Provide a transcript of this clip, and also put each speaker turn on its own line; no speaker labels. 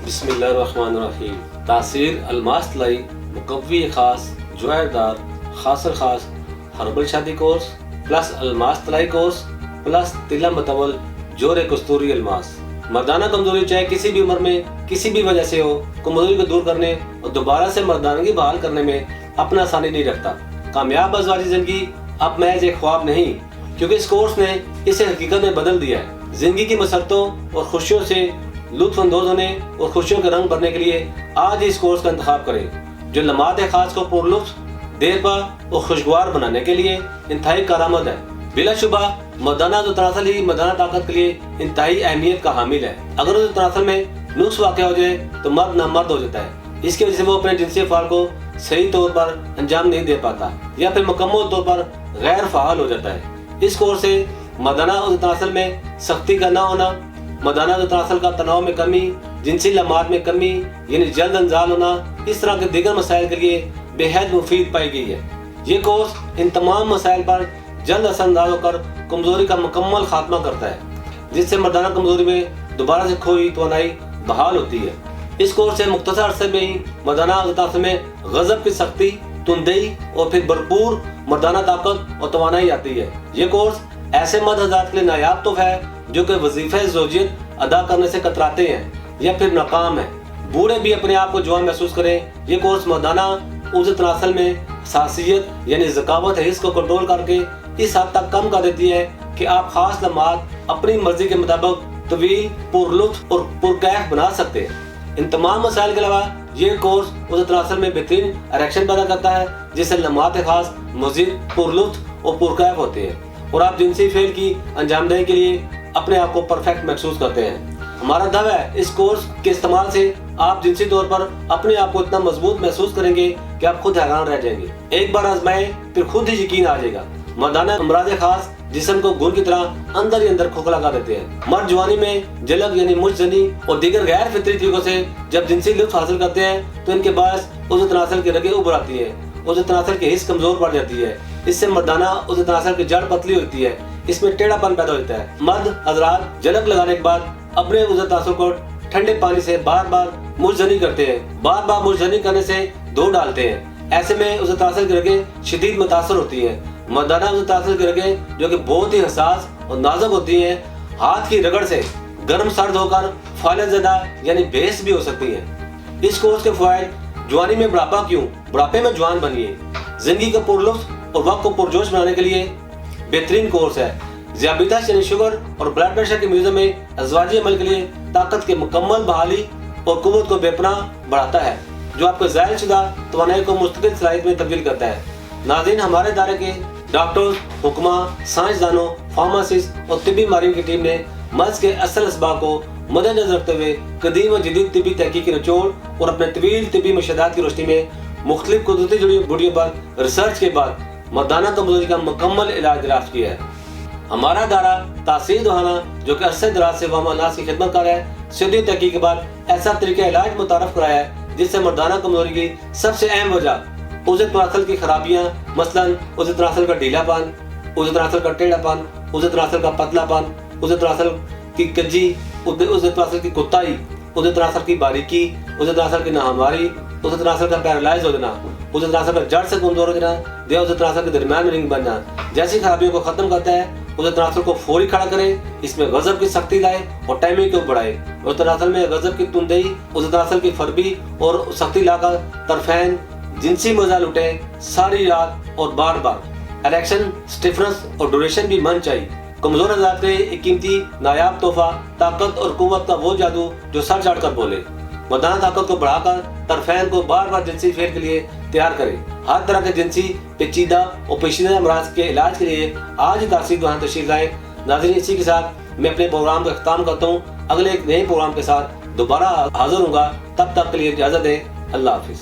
بسم اللہ الرحمن الرحیم. تاثیر الماس طلائی مقوی خاص جوہردار خاصر خاص ہربل شادی کورس پلس الماس طلائی کورس پلس تلا متول جور کستوری الماس. مردانہ کمزوری چاہے کسی بھی عمر میں کسی بھی وجہ سے ہو، کمزوری کو دور کرنے اور دوبارہ سے مردانگی بحال کرنے میں اپنا آسانی نہیں رکھتا. کامیاب ازواجی زندگی اب محض ایک خواب نہیں، کیونکہ اس کورس نے اسے حقیقت میں بدل دیا ہے. زندگی کی مسرتوں اور خوشیوں سے لطف اندوز ہونے اور خوشیوں کے رنگ بھرنے کے لیے آج ہی اس کورس کا انتخاب کریں، جو لمحات خاص کو پرلطف دیر پا اور خوشگوار بنانے کے لیے انتہائی کارآمد ہے. بلا شبہ مردانہ تناسل ہی مردانہ طاقت کے لیے انتہائی اہمیت کا حامل ہے. اگر اس تناسل میں نقص واقع ہو جائے تو مرد نامرد ہو جاتا ہے. اس کی وجہ سے وہ اپنے جنسی افعال کو صحیح طور پر انجام نہیں دے پاتا یا پھر مکمل طور پر غیر فعال ہو جاتا ہے. اس کورس سے مردانہ تناسل میں سختی کا نہ ہونا، مردانہ تناسل کا تناؤ میں کمی، جنسی لمحات میں کمی یعنی جلد انزال ہونا، اس طرح کے دیگر مسائل کے لیے بے حد مفید پائی گئی ہے. یہ کورس ان تمام مسائل پر جلد اثر انداز ہو کر کمزوری کا مکمل خاتمہ کرتا ہے، جس سے مردانہ کمزوری میں دوبارہ سے کھوئی توانائی بحال ہوتی ہے. اس کورس سے مختصر عرصے میں ہی مردانہ تناسل میں غضب کی سختی، تندئی اور پھر بھرپور مردانہ طاقت اور توانائی آتی ہے. یہ کورس ایسے مرد حضرات کے لیے نایاب تحفہ ہے جو کہ وظیفہ زوجیت ادا کرنے سے کتراتے ہیں یا پھر ناکام ہیں. بوڑھے بھی اپنے آپ کو جوان محسوس کریں. یہ کورس مردانہ تناسل میں حساسیت یعنی ذکاوت حس کو کنٹرول کر کے اس حد تک کم کر دیتی ہے کہ آپ خاص لمحات اپنی مرضی کے مطابق طویل، پرلطف اور پرکیف بنا سکتے ہیں. ان تمام مسائل کے علاوہ یہ کورس تناسل میں بہترین اریکشن پیدا کرتا ہے، جس سے لمحات خاص مزید پرلطف اور پرکیف ہوتے ہیں اور آپ جنسی فعل کی انجام دہی کے لیے اپنے آپ کو پرفیکٹ محسوس کرتے ہیں. ہمارا دعویٰ ہے اس کورس کے استعمال سے آپ جنسی طور پر اپنے آپ کو اتنا مضبوط محسوس کریں گے کہ آپ خود حیران رہ جائیں گے. ایک بار آزمائیں پھر خود ہی یقین آ جائے گا. مردانہ امراض خاص جسم کو گل کی طرح اندر ہی اندر کھوکھلا کر دیتے ہیں. مرد جوانی میں جلک یعنی مجھ زنی اور دیگر غیر فطری طریقوں سے جب جنسی لطف حاصل کرتے ہیں تو ان کے باعث عضو تناسل کی رگیں ابھر آتی ہیں، عضو تناسل کی حس کمزور پڑ جاتی ہے. اس سے مردانہ عضو تناسل کی جڑ پتلی ہوتی ہے، اس میں ٹیڑھا پن پیدا ہوتا ہے. مرد حضرات جلک لگانے کے بعد اپنے عضو تناسل کو ٹھنڈے پانی سے بار بار مجزنی کرتے ہیں، بار بار مجزنی کرنے سے دھو ڈالتے ہیں. ایسے میں عضو تناسل کی رگیں شدید متاثر ہوتی ہیں. مردانہ عضو تناسل کی رگیں جو کہ بہت ہی حساس اور نازک ہوتی ہیں، ہاتھ کی رگڑ سے گرم سرد ہو کر فعال زدہ یعنی بحث بھی ہو سکتی ہیں. اس کورس کے فوائد: جوانی میں بڑھاپا کیوں، بڑھاپے میں جوان بنیے. زندگی کا پرلطف اور وقت کو پرجوش بنانے کے لیے بہترین کورس ہے. ذیابیطس یعنی شوگر اور بلڈ پریشر کے میوزم میں ازواجی عمل کے لیے طاقت کے مکمل بحالی اور قوت کو بے پناہ بڑھاتا ہے، جو آپ کو ظاہر شدہ توانائی کو مستقل صلاحیت میں تبدیل کرتا ہے. ناظرین، ہمارے ادارے کے ڈاکٹرز، حکماء، سائنسدانوں، فارماسسٹ اور طبی ماہرین کی ٹیم نے مرض کے اصل اسباب کو مد نظر رکھتے ہوئے قدیم و جدید طبی تحقیق کی نچوڑ اور اپنے طویل طبی مشاہدات کی روشنی میں مختلف قدرتی جڑی بوٹیوں پر ریسرچ کے بعد مردانہ کمزوری کا مکمل علاج دریافت کیا ہے. ہمارا ادارہ تاثیر دہانہ جو کہ عرصے دراز سے عوام الناس کی خدمت کر رہا ہے، سیدھی تحقیق کے بعد ایسا طریقہ علاج متعارف کرایا ہے جس سے مردانہ کمزوری کی سب سے اہم وجہ عضو تناسل کی خرابیاں، مثلاً عضو تناسل کا ڈھیلا پن، عضو تناسل کا ٹیڑھا پن، عضو تناسل کا پتلا پن، عضو تناسل کی کجی، عضو تناسل کی کوتاہی، عضو تناسل کی باریکی، عضو تناسل کی ناہمواری، عضو تناسل کا پیرالائز ہو جانا، عضو تناسل کا جڑ سے کمزور ہو جانا یا عضو تناسل کے درمیان میں رنگ بن جانا جیسی خرابیوں کو ختم کرتا ہے. عضو تناسل کو فوری کھڑا کرے، اس میں غضب کی سختی لائے اور ٹائمنگ کو بڑھائے. عضو تناسل میں غضب کی تندئی، عضو تناسل کی فربی اور سختی لا کر طرفین جنسی مزہ لٹے ساری رات اور بار بار. اریکشن، سٹفنس اور ڈوریشن بھی من چاہیے. کمزور حضرات کے لیے ایک قیمتی نایاب تحفہ طاقت اور قوت کا وہ جادو جو سر چڑھ کر بولے. مردانہ طاقت کو بڑھا کر طرفین کو بار بار جنسی فعل کے لیے تیار کرے. ہر طرح کے جنسی پیچیدہ اور پیچیدہ امراض کے علاج کے لیے آج ہی تاثیر دہانہ تشریف لائیں. ناظرین، اسی کے ساتھ میں اپنے پروگرام کا اختتام کرتا ہوں. اگلے ایک نئے پروگرام کے ساتھ دوبارہ حاضر ہوں گا. تب تک کے لیے اجازت دیں. اللہ حافظ.